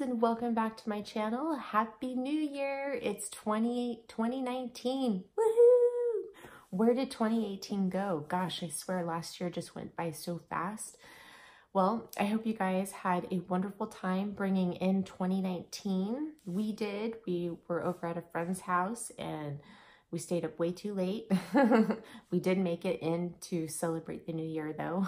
and welcome back to my channel. Happy New Year. It's 2019. Woohoo! Where did 2018 go? Gosh, I swear last year just went by so fast. Well, I hope you guys had a wonderful time bringing in 2019. We did. We were over at a friend's house and we stayed up way too late. We did make it in to celebrate the new year though,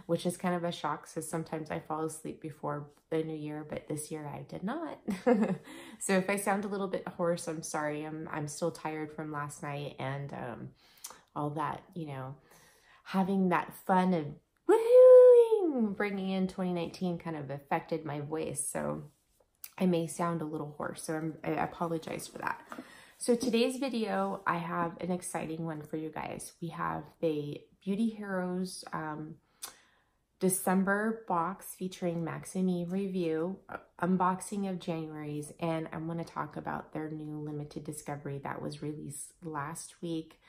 which is kind of a shock. So sometimes I fall asleep before the new year, but this year I did not. So if I sound a little bit hoarse, I'm sorry. I'm still tired from last night and all that, you know, having that fun of woohooing, bringing in 2019 kind of affected my voice. So I may sound a little hoarse. So I apologize for that. So today's video, I have an exciting one for you guys. We have the Beauty Heroes December box featuring Max and Me review, unboxing of January's, and I want to talk about their new limited discovery that was released last week.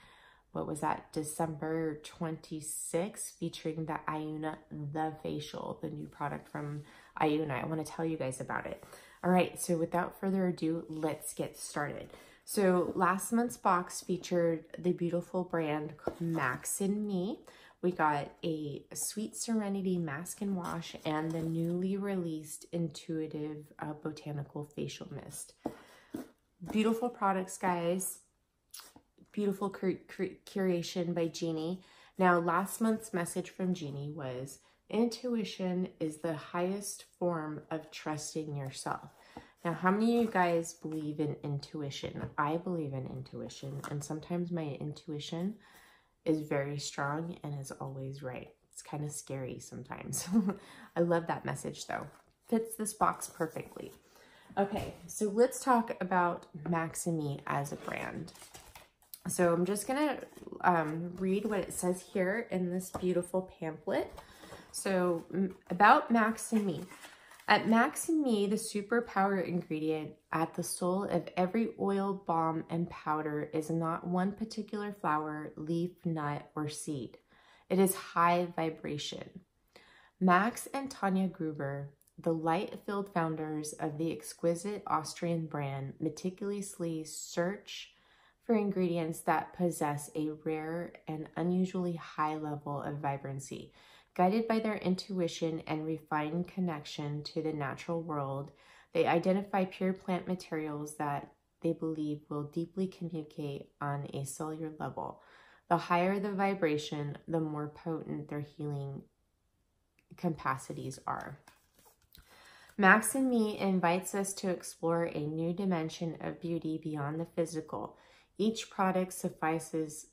What was that? December 26th, featuring the Ayuna The Facial, the new product from Ayuna. I want to tell you guys about it. All right, so without further ado, let's get started. So last month's box featured the beautiful brand Max and Me. We got a Sweet Serenity mask and wash and the newly released Intuitive Botanical facial mist. Beautiful products, guys. Beautiful curation by Jeannie. Now, last month's message from Jeannie was, intuition is the highest form of trusting yourself. Now, how many of you guys believe in intuition? I believe in intuition, and sometimes my intuition is very strong and is always right. It's kind of scary sometimes. I love that message though. Fits this box perfectly. Okay, so let's talk about Max and Me as a brand. So I'm just gonna read what it says here in this beautiful pamphlet. So about Max and Me. At Max and Me, the superpower ingredient at the soul of every oil, balm, and powder is not one particular flower, leaf, nut, or seed. It is high vibration. Max and Tanya Gruber, the light-filled founders of the exquisite Austrian brand, meticulously search for ingredients that possess a rare and unusually high level of vibrancy. Guided by their intuition and refined connection to the natural world, they identify pure plant materials that they believe will deeply communicate on a cellular level. The higher the vibration, the more potent their healing capacities are. Max and Me invites us to explore a new dimension of beauty beyond the physical. Each product suffuses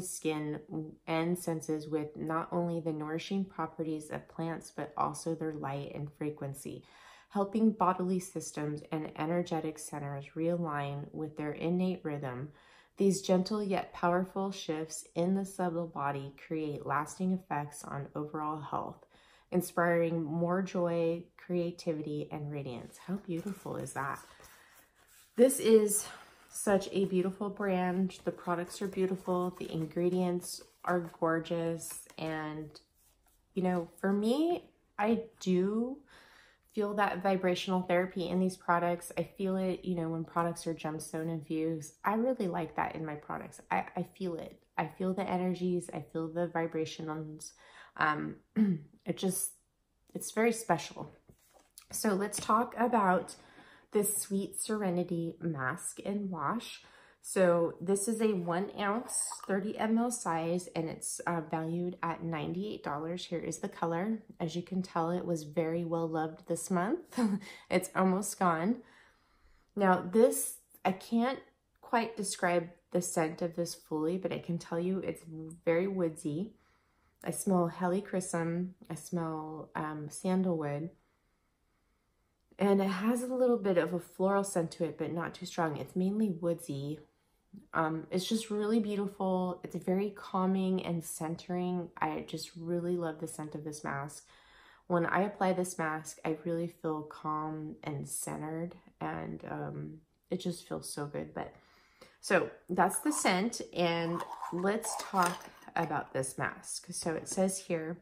skin and senses with not only the nourishing properties of plants, but also their light and frequency, helping bodily systems and energetic centers realign with their innate rhythm. These gentle yet powerful shifts in the subtle body create lasting effects on overall health, inspiring more joy, creativity, and radiance. How beautiful is that? This is such a beautiful brand. The products are beautiful. The ingredients are gorgeous. And, you know, for me, I do feel that vibrational therapy in these products. I feel it, you know, when products are gemstone infused. I really like that in my products. I feel it. I feel the energies. I feel the vibrations. It's very special. So let's talk about this Sweet Serenity mask and wash. So this is a 1 ounce, 30 ml size, and it's valued at $98. Here is the color. As you can tell, it was very well loved this month. It's almost gone. Now this, I can't quite describe the scent of this fully, but I can tell you it's very woodsy. I smell helichrysum. I smell sandalwood. And it has a little bit of a floral scent to it, but not too strong. It's mainly woodsy. It's just really beautiful. It's very calming and centering. I just really love the scent of this mask. When I apply this mask, I really feel calm and centered, and it just feels so good. So that's the scent, and let's talk about this mask. So it says here,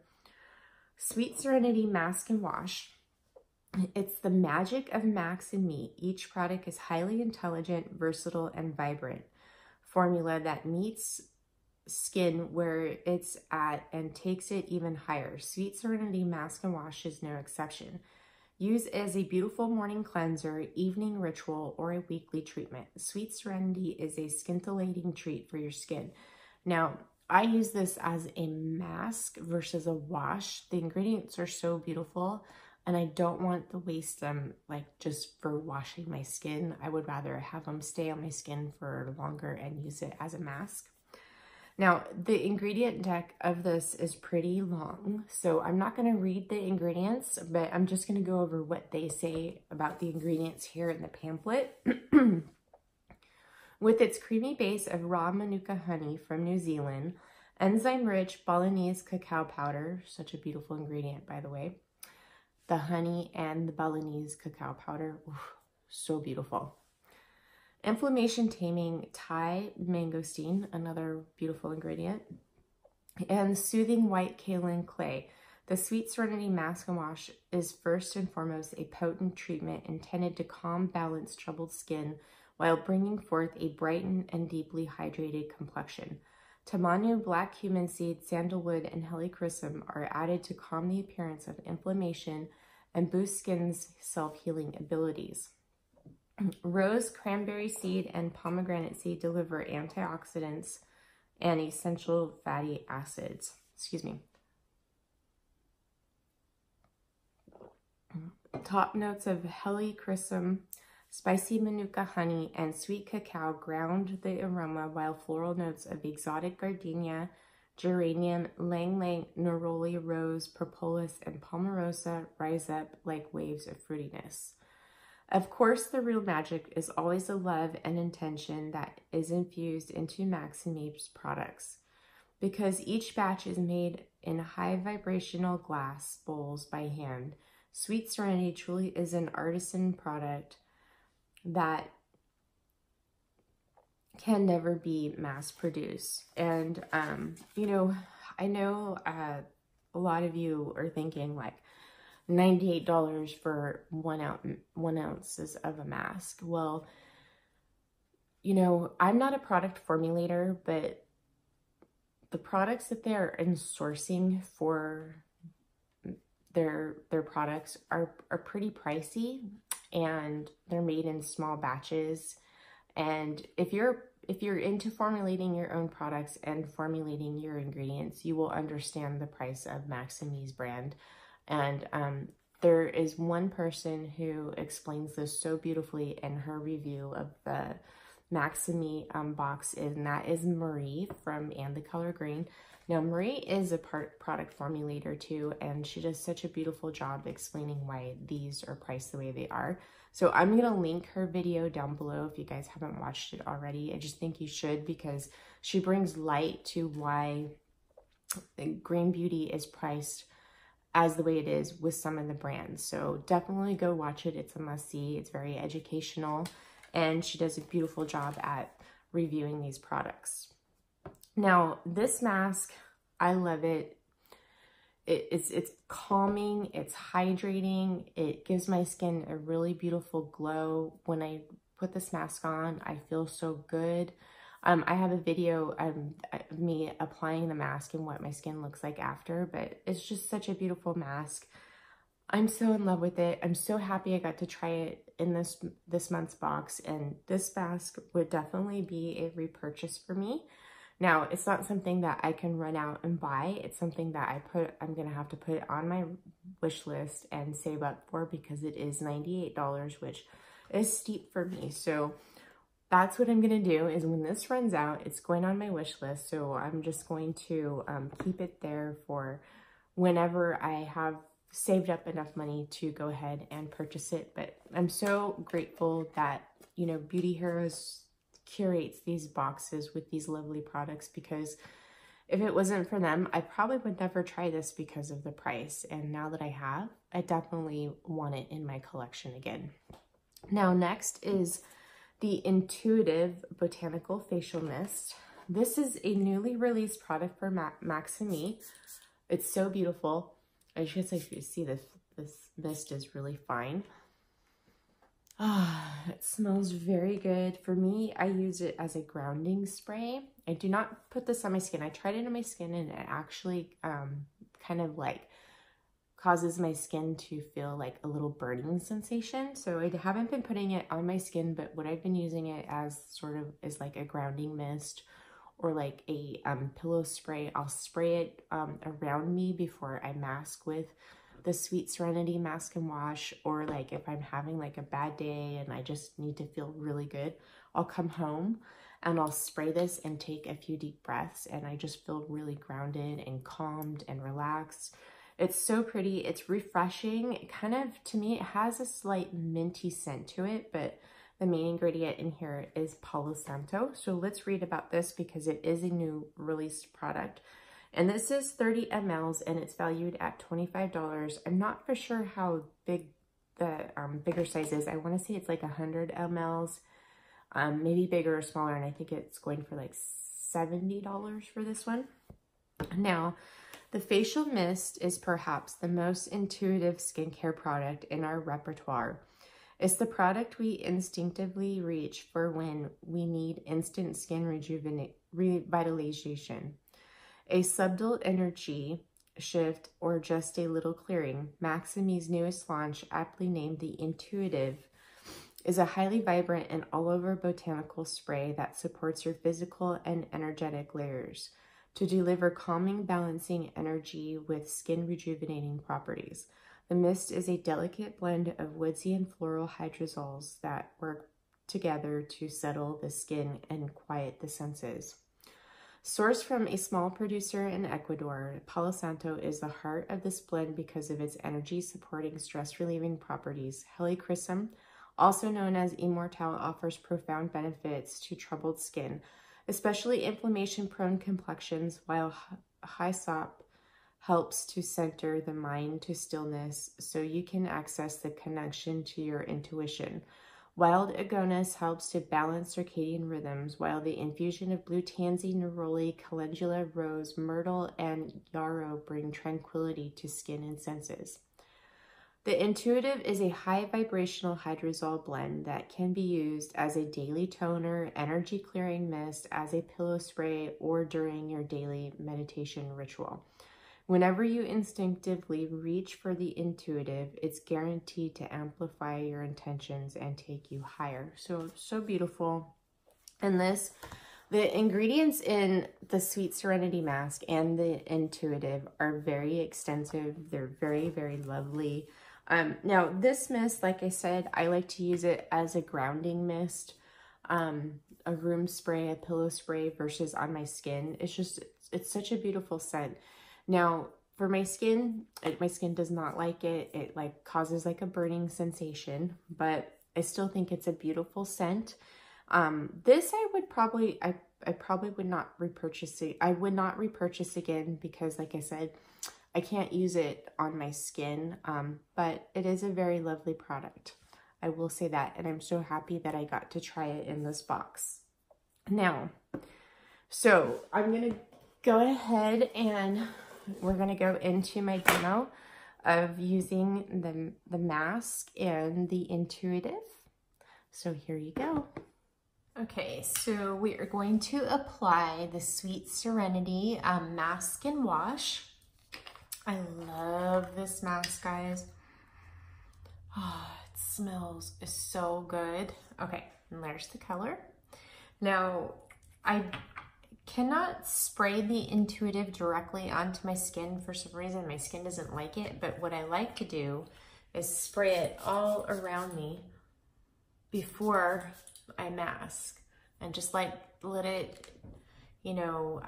Sweet Serenity Mask and Wash. It's the magic of Max and Me. Each product is highly intelligent, versatile, and vibrant. Formula that meets skin where it's at and takes it even higher. Sweet Serenity Mask and Wash is no exception. Use as a beautiful morning cleanser, evening ritual, or a weekly treatment. Sweet Serenity is a scintillating treat for your skin. Now, I use this as a mask versus a wash. The ingredients are so beautiful, and I don't want to waste them like just for washing my skin. I would rather have them stay on my skin for longer and use it as a mask. Now, the ingredient deck of this is pretty long, so I'm not going to read the ingredients, but I'm just going to go over what they say about the ingredients here in the pamphlet. With its creamy base of raw Manuka honey from New Zealand, enzyme-rich Balinese cacao powder, such a beautiful ingredient, by the way, the honey and the Balinese cacao powder, oof, so beautiful. Inflammation-taming Thai mangosteen, another beautiful ingredient, and soothing white kaolin clay. The Sweet Serenity Mask and Wash is first and foremost a potent treatment intended to calm, balance troubled skin while bringing forth a brightened and deeply hydrated complexion. Tamanu, black cumin seed, sandalwood, and helichrysum are added to calm the appearance of inflammation and boost skin's self-healing abilities. Rose, cranberry seed, and pomegranate seed deliver antioxidants and essential fatty acids. Excuse me. Top notes of helichrysum, spicy Manuka honey, and sweet cacao ground the aroma, while floral notes of exotic gardenia, geranium, lang-lang, neroli, rose, propolis, and palmarosa rise up like waves of fruitiness. Of course, the real magic is always the love and intention that is infused into Max and Me's products. Because each batch is made in high vibrational glass bowls by hand, Sweet Serenity truly is an artisan product that can never be mass produced. And, you know, I know a lot of you are thinking like, $98 for one ounces of a mask. Well, you know, I'm not a product formulator, but the products that they're in sourcing for their products are pretty pricey, and they're made in small batches. And if you're into formulating your own products and formulating your ingredients, you will understand the price of Max and Me's brand. And there is one person who explains this so beautifully in her review of the Max and Me box, and that is Marie from Andrhecolorgreen. Now, Marie is a product formulator too, and she does such a beautiful job explaining why these are priced the way they are. So I'm going to link her video down below if you guys haven't watched it already. I just think you should, because she brings light to why Green Beauty is priced as the way it is with some of the brands. So definitely go watch it. It's a must-see. It's very educational, and she does a beautiful job at reviewing these products. Now, this mask, I love it. It's calming, it's hydrating, it gives my skin a really beautiful glow. When I put this mask on, I feel so good. I have a video of me applying the mask and what my skin looks like after, but it's just such a beautiful mask. I'm so in love with it. I'm so happy I got to try it in this month's box, and this mask would definitely be a repurchase for me. Now, it's not something that I can run out and buy. It's something that I'm going to have to put on my wish list and save up for, because it is $98, which is steep for me. So that's what I'm going to do, is when this runs out, it's going on my wish list. So I'm just going to keep it there for whenever I have saved up enough money to go ahead and purchase it. But I'm so grateful that, you know, Beauty Heroes curates these boxes with these lovely products, because if it wasn't for them, I probably would never try this because of the price. And now that I have, I definitely want it in my collection again. Now, next is the Intuitive Botanical Facial Mist. This is a newly released product for Max and Me. It's so beautiful. I should say, if you see the This mist is really fine. It smells very good. For me, I use it as a grounding spray. I do not put this on my skin. I tried it on my skin and it actually kind of like causes my skin to feel like a little burning sensation. So I haven't been putting it on my skin, but what I've been using it as sort of is like a grounding mist or like a pillow spray. I'll spray it around me before I mask with the Sweet Serenity Mask and Wash, or like if I'm having like a bad day and I just need to feel really good, I'll come home and I'll spray this and take a few deep breaths and I just feel really grounded and calmed and relaxed. It's so pretty. It's refreshing. It kind of, to me, it has a slight minty scent to it, but the main ingredient in here is Palo Santo. So let's read about this because it is a new released product. And this is 30 mLs and it's valued at $25. I'm not for sure how big the bigger size is. I want to say it's like 100 mLs, maybe bigger or smaller. And I think it's going for like $70 for this one. Now, the facial mist is perhaps the most intuitive skincare product in our repertoire. It's the product we instinctively reach for when we need instant skin revitalization. A subtle energy shift or just a little clearing. Maximi's newest launch, aptly named the Intuitive, is a highly vibrant and all-over botanical spray that supports your physical and energetic layers to deliver calming, balancing energy with skin rejuvenating properties. The mist is a delicate blend of woodsy and floral hydrosols that work together to settle the skin and quiet the senses. Sourced from a small producer in Ecuador, Palo Santo is the heart of this blend because of its energy-supporting, stress-relieving properties. Helichrysum, also known as Immortelle, offers profound benefits to troubled skin, especially inflammation-prone complexions, while Hyssop helps to center the mind to stillness so you can access the connection to your intuition. Wild Agonis helps to balance circadian rhythms, while the infusion of blue tansy, neroli, calendula, rose, myrtle, and yarrow bring tranquility to skin and senses. The Intuitive is a high vibrational hydrosol blend that can be used as a daily toner, energy clearing mist, as a pillow spray, or during your daily meditation ritual. Whenever you instinctively reach for the Intuitive, it's guaranteed to amplify your intentions and take you higher. So beautiful. And the ingredients in the Sweet Serenity Mask and the Intuitive are very extensive. They're very, very lovely. Now this mist, like I said, I like to use it as a grounding mist, a room spray, a pillow spray versus on my skin. It's such a beautiful scent. Now, for my skin does not like it. It like causes like a burning sensation, but I still think it's a beautiful scent. This I probably would not repurchase it. I would not repurchase again because, like I said, I can't use it on my skin, but it is a very lovely product. I will say that, and I'm so happy that I got to try it in this box. Now, so I'm going to go ahead and we're going to go into my demo of using the mask and the Intuitive. So here you go. Okay, so we are going to apply the Sweet Serenity Mask and Wash. I love this mask, guys. Oh, it smells so good. Okay, and there's the color. Now, I cannot spray the Intuitive directly onto my skin. For some reason, my skin doesn't like it, but what I like to do is spray it all around me before I mask and just like let it, you know,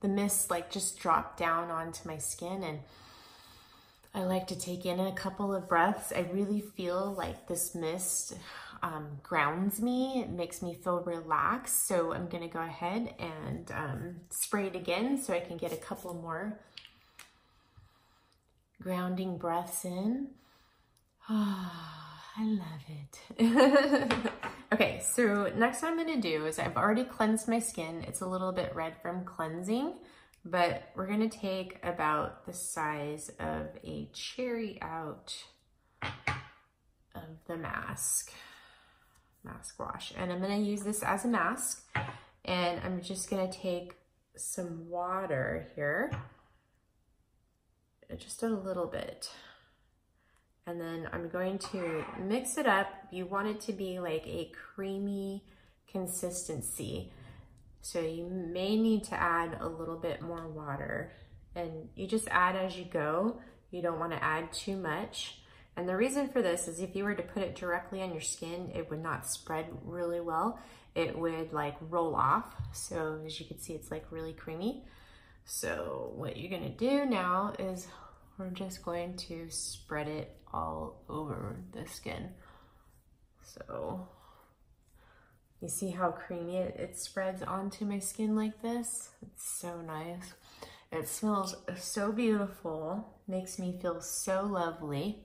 the mist like just drop down onto my skin, and I like to take in a couple of breaths. I really feel like this mist grounds me. It makes me feel relaxed. So I'm going to go ahead and spray it again so I can get a couple more grounding breaths in. Ah, I love it. Okay, so next I'm going to do is I've already cleansed my skin. It's a little bit red from cleansing. but we're gonna take about the size of a cherry out of the mask wash. And I'm gonna use this as a mask, and I'm just gonna take some water here, just a little bit. And then I'm going to mix it up. You want it to be like a creamy consistency. So you may need to add a little bit more water, and you just add as you go. You don't want to add too much. And the reason for this is if you were to put it directly on your skin, it would not spread really well. It would like roll off. So as you can see, it's like really creamy. So what you're gonna do now is we're just going to spread it all over the skin. So you see how creamy it spreads onto my skin like this? It's so nice. It smells so beautiful, makes me feel so lovely.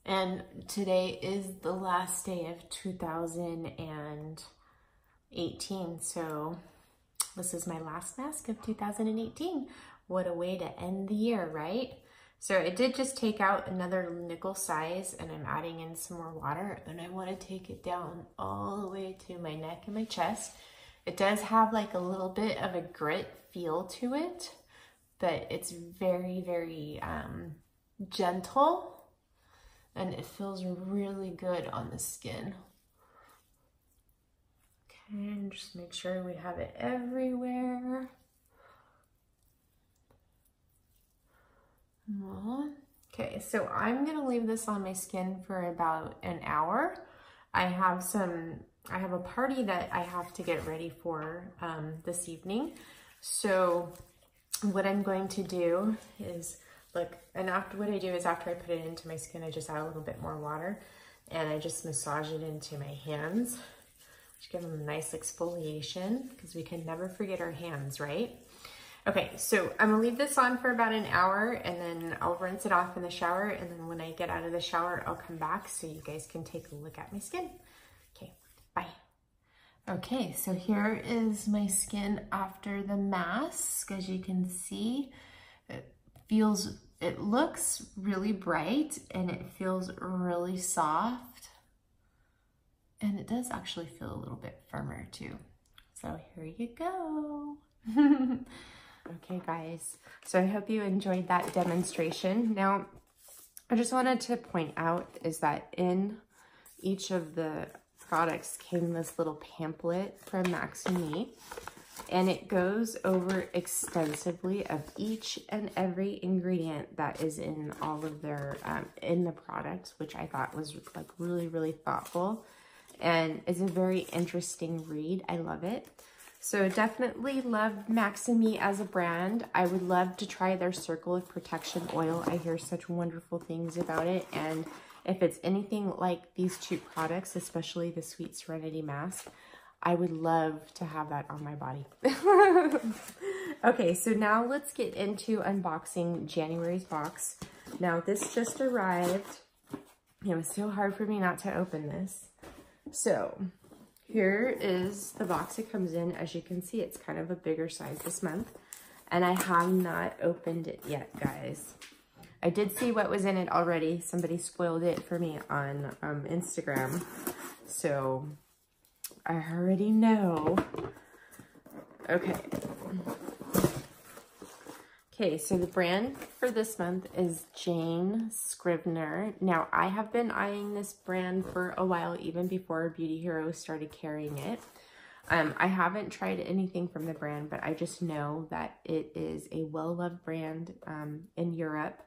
And today is the last day of 2018, so this is my last mask of 2018. What a way to end the year, right? So it did just take out another nickel size, and I'm adding in some more water, and I want to take it down all the way to my neck and my chest. It does have like a little bit of a grit feel to it, but it's very, very gentle, and it feels really good on the skin. Okay, and just make sure we have it everywhere. Okay, so I'm gonna leave this on my skin for about an hour. I have a party that I have to get ready for this evening. So what I'm going to do is, look, and what I do is after I put it into my skin, I just add a little bit more water, and I just massage it into my hands. Just give them a nice exfoliation, because we can never forget our hands, right? Okay, so I'm gonna leave this on for about an hour, and then I'll rinse it off in the shower, and then when I get out of the shower, I'll come back so you guys can take a look at my skin. Okay, bye. Okay, so here is my skin after the mask. As you can see, it looks really bright, and it feels really soft, and it does actually feel a little bit firmer too. So here you go. Okay, guys, so I hope you enjoyed that demonstration. Now, I just wanted to point out is that in each of the products came this little pamphlet from Maxime, and it goes over extensively of each and every ingredient that is in all of their, in the products, which I thought was like really, really thoughtful, and is a very interesting read. I love it. So definitely love Maxime as a brand. I would love to try their Circle of Protection oil. I hear such wonderful things about it. And if it's anything like these two products, especially the Sweet Serenity mask, I would love to have that on my body. Okay, so now let's get into unboxing January's box. Now this just arrived. It was so hard for me not to open this. So here is the box it comes in. As you can see, it's kind of a bigger size this month, and I have not opened it yet, guys. I did see what was in it already. Somebody spoiled it for me on Instagram, so I already know. Okay. Okay, so the brand for this month is Jane Scivner. Now, I have been eyeing this brand for a while, even before Beauty Heroes started carrying it. I haven't tried anything from the brand, but I just know that it is a well-loved brand in Europe.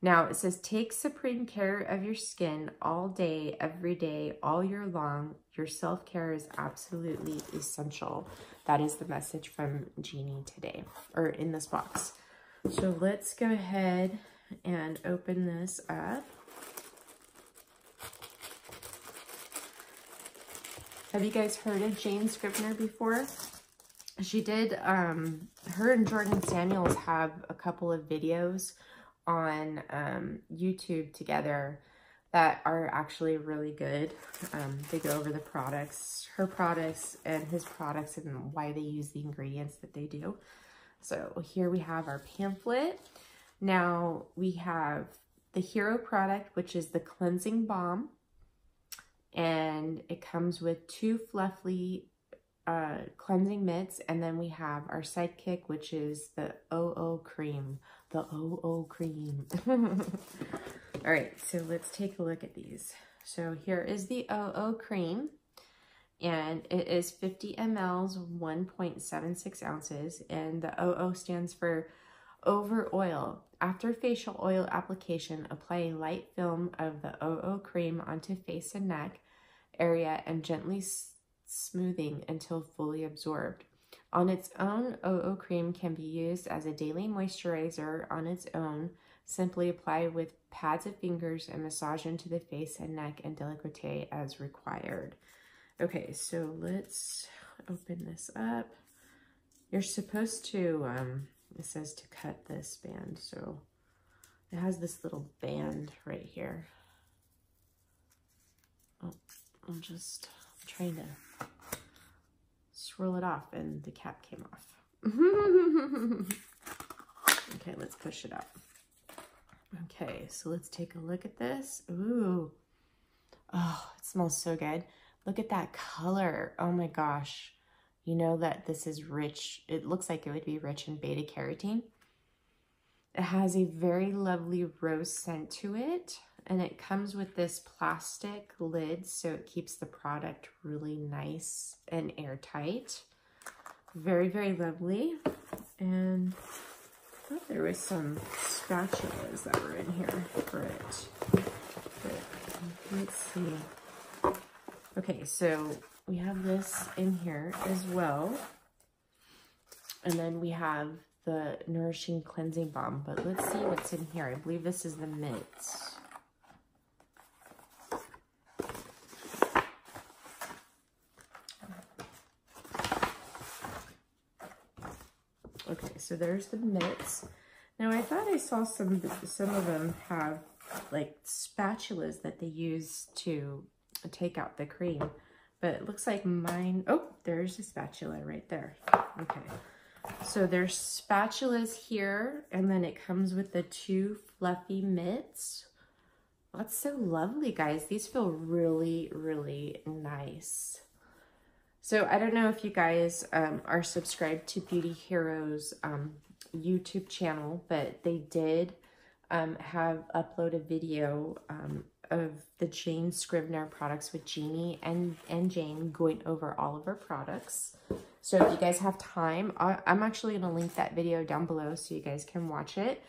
Now, it says, take supreme care of your skin all day, every day, all year long. Your self-care is absolutely essential. That is the message from Jeannie today, or in this box. So let's go ahead and open this up. Have you guys heard of Jane Scivner before? She did, her and Jordan Samuels have a couple of videos on YouTube together that are actually really good. They go over the products, her products and his products, and why they use the ingredients that they do. So here we have our pamphlet. Now we have the hero product, which is the cleansing balm. And it comes with 2 fluffy cleansing mitts. And then we have our sidekick, which is the OO cream. The OO cream. All right, so let's take a look at these. So here is the OO cream. And it is 50 mLs, 1.76 ounces. And the OO stands for over oil. After facial oil application, apply a light film of the OO cream onto face and neck area and gently smoothing until fully absorbed. On its own, OO cream can be used as a daily moisturizer on its own. Simply apply with pads of fingers and massage into the face and neck and décolleté as required. Okay, so let's open this up. You're supposed to, it says to cut this band, so it has this little band right here. Oh, I'm trying to swirl it off and the cap came off. Okay, let's push it up. Okay, so let's take a look at this. Ooh, oh, it smells so good. Look at that color. Oh my gosh. You know that this is rich. It looks like it would be rich in beta carotene. It has a very lovely rose scent to it. And it comes with this plastic lid, so it keeps the product really nice and airtight. Very, very lovely. And I thought there was some spatulas that were in here for it. But let's see. Okay, so we have this in here as well. And then we have the Nourishing Cleansing Balm. But let's see what's in here. I believe this is the mitts. Okay, so there's the mitts. Now I thought I saw some of them have like spatulas that they use to take out the cream, but it looks like mine, oh, there's a spatula right there. Okay, so there's spatulas here, and then it comes with the 2 fluffy mitts. That's so lovely, guys. These feel really, really nice. So I don't know if you guys are subscribed to Beauty Heroes YouTube channel, but they did have upload a video of the Jane Scivner products with Jeannie and Jane going over all of her products. So if you guys have time, I'm actually going to link that video down below so you guys can watch it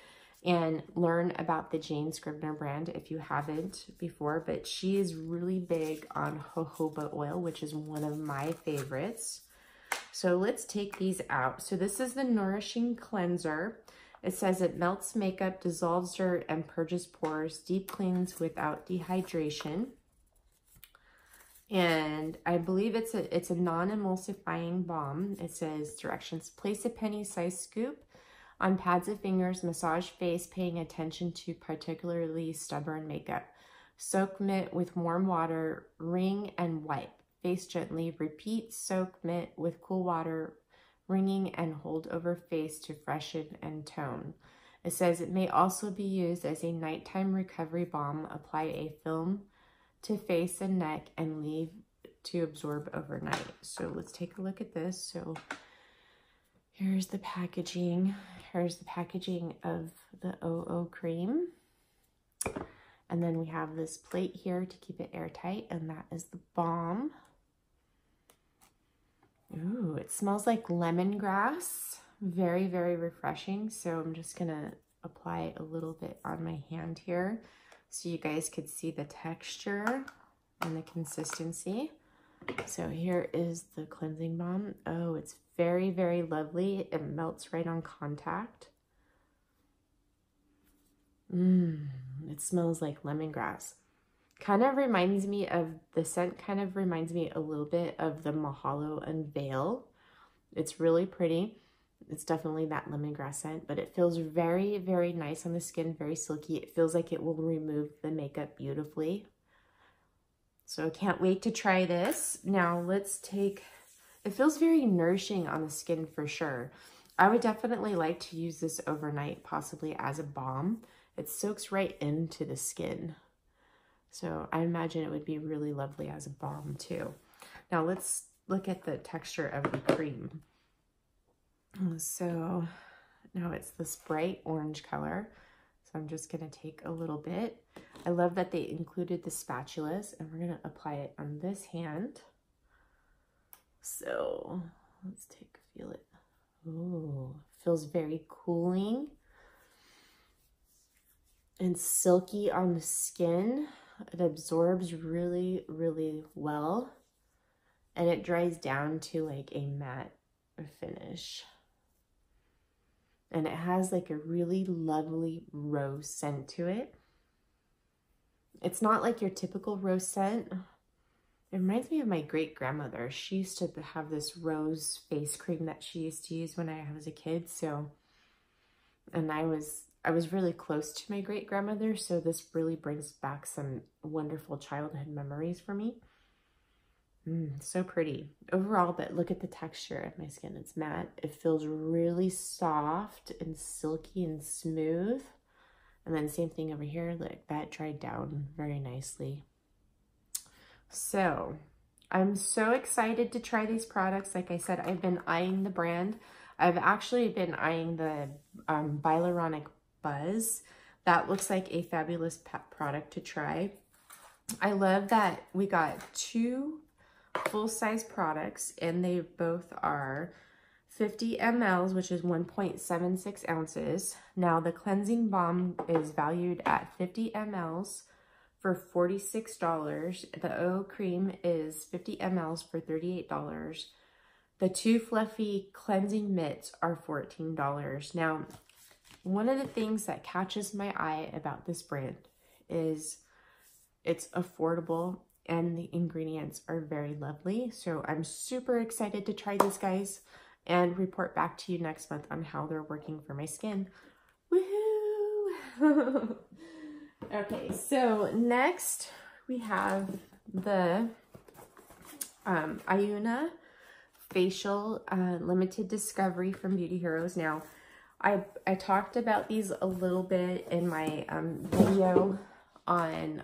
and learn about the Jane Scivner brand if you haven't before. But she is really big on jojoba oil, which is one of my favorites. So let's take these out. So this is the Nourishing Cleanser. It says it melts makeup, dissolves dirt, and purges pores, deep cleans without dehydration. And I believe it's a non-emulsifying balm. It says directions: place a penny-sized scoop on pads of fingers, massage face, paying attention to particularly stubborn makeup. Soak mitt with warm water, wring and wipe. Face gently, repeat, soak mitt with cool water, wringing and hold over face to freshen and tone. It says it may also be used as a nighttime recovery balm. Apply a film to face and neck and leave to absorb overnight. So let's take a look at this. So here's the packaging. Here's the packaging of the OO cream. And then we have this plate here to keep it airtight, and that is the balm. Ooh, it smells like lemongrass. Very, very refreshing. So I'm just gonna apply a little bit on my hand here so you guys could see the texture and the consistency. So here is the cleansing balm. Oh, it's very, very lovely. It melts right on contact. It smells like lemongrass. Kind of reminds me of, the scent kind of reminds me a little bit of the Mahalo Unveil. It's really pretty. It's definitely that lemongrass scent, but it feels very, very nice on the skin, very silky. It feels like it will remove the makeup beautifully. So I can't wait to try this. Now let's take, it feels very nourishing on the skin for sure. I would definitely like to use this overnight, possibly as a balm. It soaks right into the skin. So I imagine it would be really lovely as a balm too. Now let's look at the texture of the cream. So now it's this bright orange color. So I'm just gonna take a little bit. I love that they included the spatulas, and we're gonna apply it on this hand. So let's feel it. Ooh, feels very cooling and silky on the skin. It absorbs really, really well, and it dries down to like a matte finish. And it has like a really lovely rose scent to it. It's not like your typical rose scent. It reminds me of my great grandmother. She used to have this rose face cream that she used to use when I was a kid. So, and I was really close to my great grandmother. So this really brings back some wonderful childhood memories for me. So pretty overall, but look at the texture of my skin. It's matte. It feels really soft and silky and smooth. And then same thing over here, like that dried down very nicely. So I'm so excited to try these products. Like I said, I've been eyeing the brand. I've actually been eyeing the Hyaluronic Buzz. That looks like a fabulous product to try. I love that we got 2 full-size products, and they both are 50 mLs, which is 1.76 ounces. Now the cleansing balm is valued at 50 mLs for $46. The O cream is 50 mLs for $38. The 2 fluffy cleansing mitts are $14. Now, one of the things that catches my eye about this brand is it's affordable and the ingredients are very lovely. So I'm super excited to try these guys and report back to you next month on how they're working for my skin. Woohoo! Okay, so next we have the Ayuna Facial Limited Discovery from Beauty Heroes. Now, I talked about these a little bit in my video on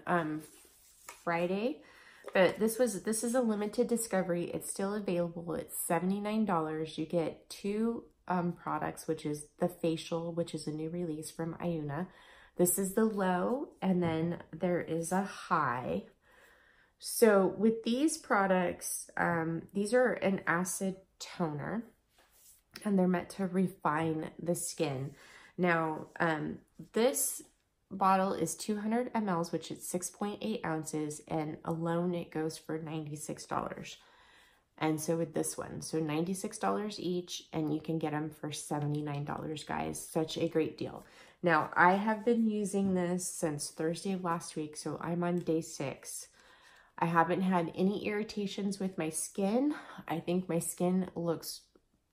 Friday, but this is a limited discovery. It's still available. It's $79. You get 2 products, which is the facial, which is a new release from Ayuna. This is the low, and then there is a high. So with these products, these are an acid toner, and they're meant to refine the skin. Now, this bottle is 200 mLs, which is 6.8 ounces, and alone it goes for $96. And so with this one, so $96 each, and you can get them for $79, guys. Such a great deal. Now, I have been using this since Thursday of last week, so I'm on day 6. I haven't had any irritations with my skin. I think my skin looks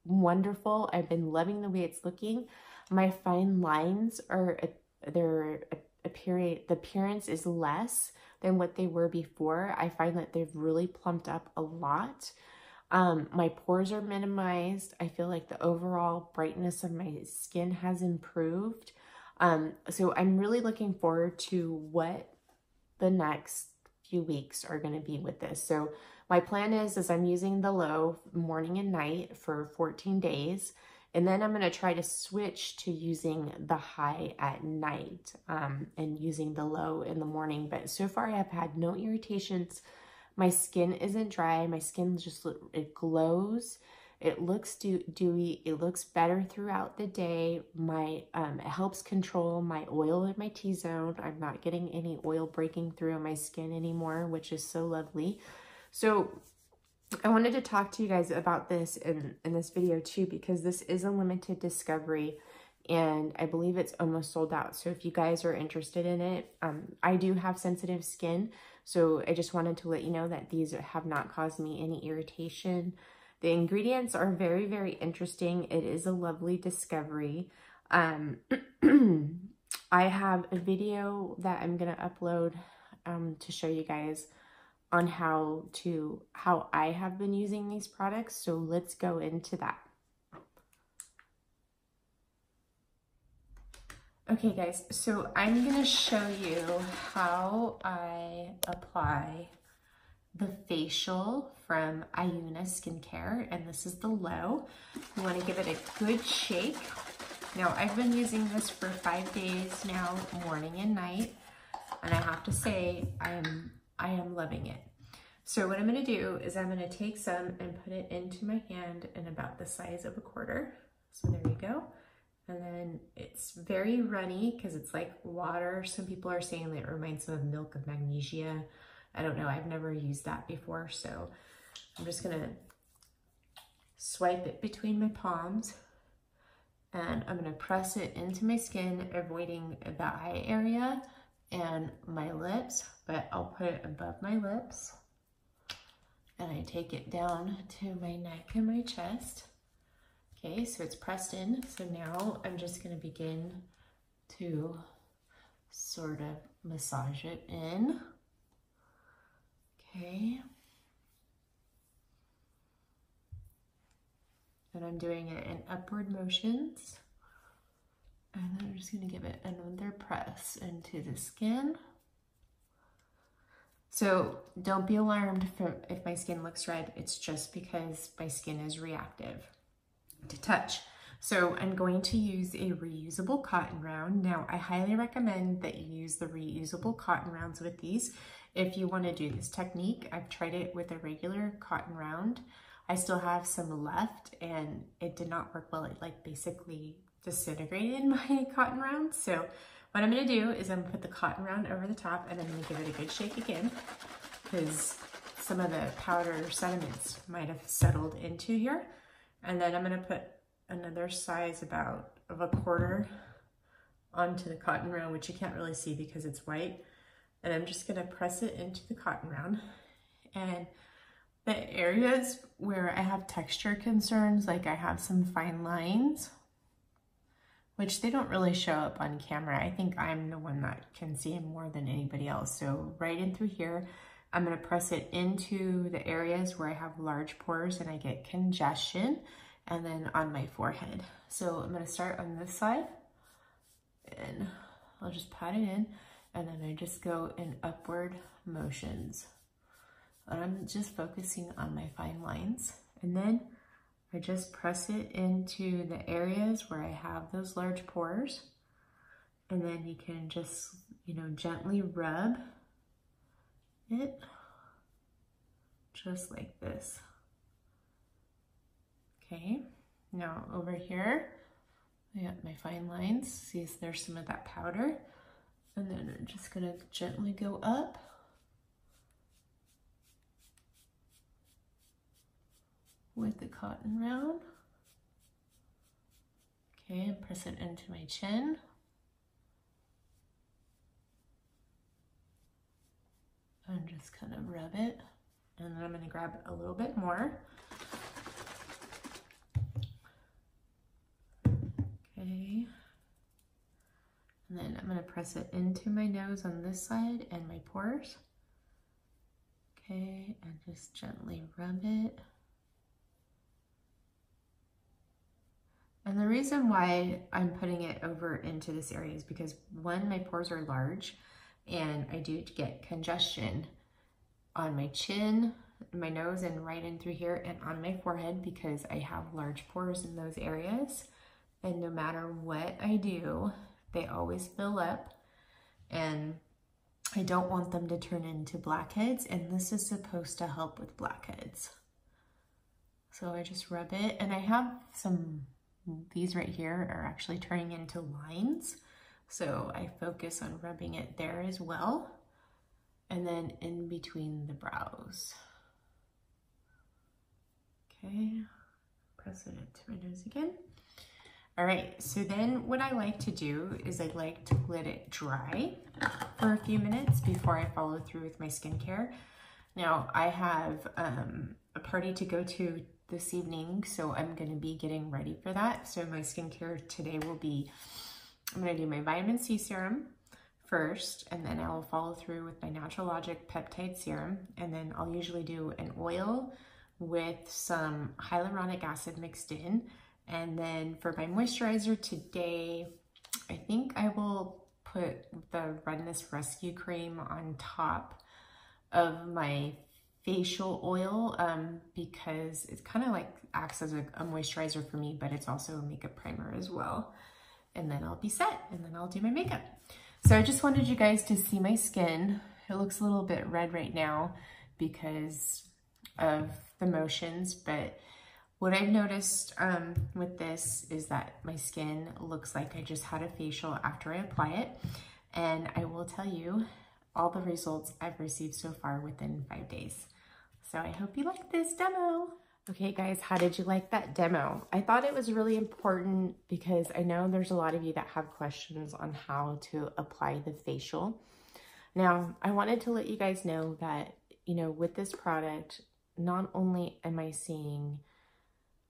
wonderful. I've been loving the way it's looking. My fine lines are, the appearance is less than what they were before. I find that they've really plumped up a lot. My pores are minimized. I feel like the overall brightness of my skin has improved. So I'm really looking forward to what the next few weeks are going to be with this. So my plan is I'm using the low morning and night for 14 days. And then I'm going to try to switch to using the high at night and using the low in the morning. But so far I have had no irritations. My skin isn't dry. My skin just, it glows. It looks dewy. It looks better throughout the day. It helps control my oil in my T-zone. I'm not getting any oil breaking through on my skin anymore, which is so lovely. So I wanted to talk to you guys about this in this video too, because this is a limited discovery and I believe it's almost sold out. So if you guys are interested in it, I do have sensitive skin. So I just wanted to let you know that these have not caused me any irritation. The ingredients are very, very interesting. It is a lovely discovery. I have a video that I'm going to upload to show you guys on how I have been using these products. So let's go into that. Okay guys, so I'm gonna show you how I apply the facial from Ayuna skincare, and this is the low. You want to give it a good shake. Now I've been using this for 5 days now, morning and night, and I have to say I am loving it. So what I'm going to do is I'm going to take some and put it into my hand in about the size of a quarter. So there you go. And then it's very runny because it's like water. Some people are saying that it reminds them of milk of magnesia. I don't know, I've never used that before. So I'm just gonna swipe it between my palms and I'm gonna press it into my skin, avoiding the eye area and my lips, but I'll put it above my lips. And I take it down to my neck and my chest. Okay, so it's pressed in. So now I'm just gonna begin to sort of massage it in. Okay. And I'm doing it in upward motions. And then I'm just gonna give it another press into the skin. So don't be alarmed if my skin looks red. It's just because my skin is reactive to touch. So I'm going to use a reusable cotton round. Now I highly recommend that you use the reusable cotton rounds with these if you want to do this technique. I've tried it with a regular cotton round. I still have some left and it did not work well. It like basically disintegrated my cotton round. So what I'm going to do is I'm going to put the cotton round over the top and I'm going to give it a good shake again because some of the powder sediments might have settled into here. And then I'm going to put another size about of a quarter onto the cotton round, which you can't really see because it's white. And I'm just going to press it into the cotton round. And the areas where I have texture concerns, like I have some fine lines, which they don't really show up on camera. I think I'm the one that can see them more than anybody else. So right in through here, I'm going to press it into the areas where I have large pores and I get congestion, and then on my forehead. So I'm going to start on this side and I'll just pat it in, and then I just go in upward motions. And I'm just focusing on my fine lines. And then I just press it into the areas where I have those large pores. And then you can just, gently rub it just like this. Okay, now over here, I got my fine lines. See, there's some of that powder. And then I'm just gonna gently go up. With the cotton round. Okay, and press it into my chin. And just kind of rub it. And then I'm gonna grab a little bit more. Okay. And then I'm gonna press it into my nose on this side and my pores. Okay, and just gently rub it. And the reason why I'm putting it over into this area is because, one, my pores are large and I do get congestion on my chin, my nose, and right in through here and on my forehead because I have large pores in those areas. And no matter what I do, they always fill up and I don't want them to turn into blackheads, and this is supposed to help with blackheads. So I just rub it, and I have these right here are actually turning into lines. So I focus on rubbing it there as well. And then in between the brows. Okay, press it into my nose again. All right, so then what I like to do is I like to let it dry for a few minutes before I follow through with my skincare. Now I have a party to go to this evening, so I'm going to be getting ready for that. So my skincare today will be, I'm going to do my vitamin C serum first, and then I'll follow through with my Natural Logic peptide serum, and then I'll usually do an oil with some hyaluronic acid mixed in. And then for my moisturizer today, I think I will put the Redness Rescue Cream on top of my facial oil because it's kind of like acts as a moisturizer for me, but it's also a makeup primer as well. And then I'll be set, and then I'll do my makeup. So I just wanted you guys to see my skin. It looks a little bit red right now because of the motions, but what I've noticed with this is that my skin looks like I just had a facial after I apply it. And I will tell you all the results I've received so far within 5 days. So I hope you like this demo. Okay guys, how did you like that demo? I thought it was really important because I know there's a lot of you that have questions on how to apply the facial. Now, I wanted to let you guys know that, you know, with this product, not only am I seeing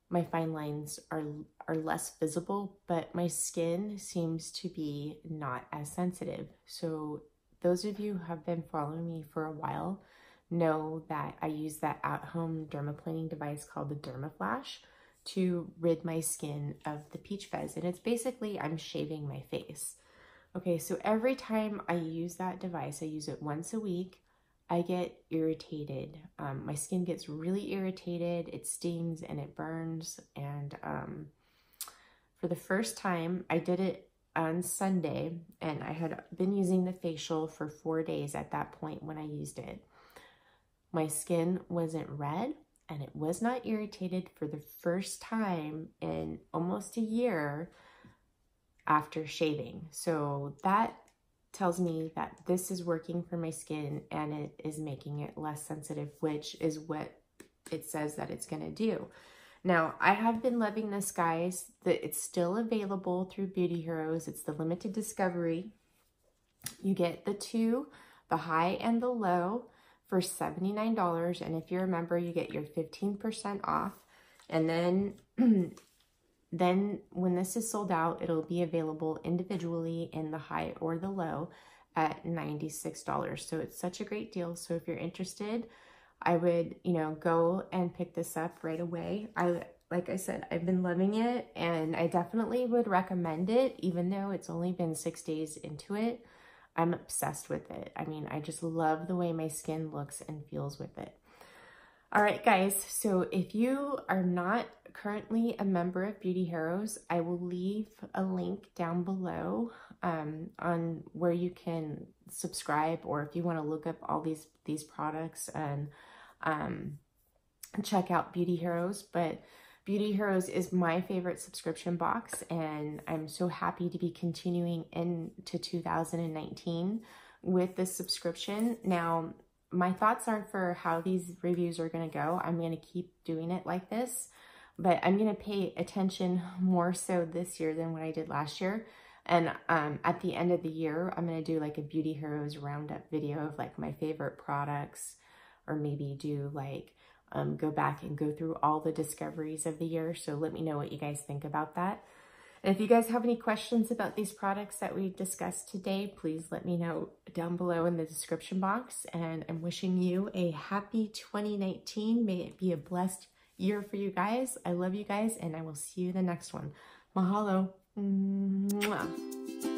my fine lines are less visible, but my skin seems to be not as sensitive. So those of you who have been following me for a while know that I use that at-home dermaplaning device called the Dermaflash to rid my skin of the peach fuzz. And it's basically, I'm shaving my face. Okay, so every time I use that device, I use it once a week, I get irritated. My skin gets really irritated, it stings and it burns. And for the first time, I did it on Sunday, and I had been using the facial for 4 days at that point when I used it. My skin wasn't red and it was not irritated for the first time in almost a year after shaving. So that tells me that this is working for my skin and it is making it less sensitive, which is what it says that it's going to do. Now, I have been loving this, guys. It's still available through Beauty Heroes. It's the limited discovery. You get the two, the high and the low, for $79. And if you're a member, you get your 15% off. And then when this is sold out, it'll be available individually in the high or the low at $96. So it's such a great deal. So if you're interested, I would, you know, go and pick this up right away. Like I said, I've been loving it, and I definitely would recommend it, even though it's only been 6 days into it. I'm obsessed with it. I mean, I just love the way my skin looks and feels with it. All right, guys, so if you are not currently a member of Beauty Heroes, I will leave a link down below on where you can subscribe, or if you want to look up all these products and check out Beauty Heroes. But Beauty Heroes is my favorite subscription box, and I'm so happy to be continuing into 2019 with this subscription. Now, my thoughts are for how these reviews are going to go. I'm going to keep doing it like this, but I'm going to pay attention more so this year than what I did last year. And at the end of the year, I'm going to do like a Beauty Heroes roundup video of like my favorite products, or maybe do like go back and go through all the discoveries of the year. So let me know what you guys think about that. And if you guys have any questions about these products that we discussed today, please let me know down below in the description box. And I'm wishing you a happy 2019. May it be a blessed year for you guys. I love you guys, and I will see you in the next one. Mahalo. Mwah.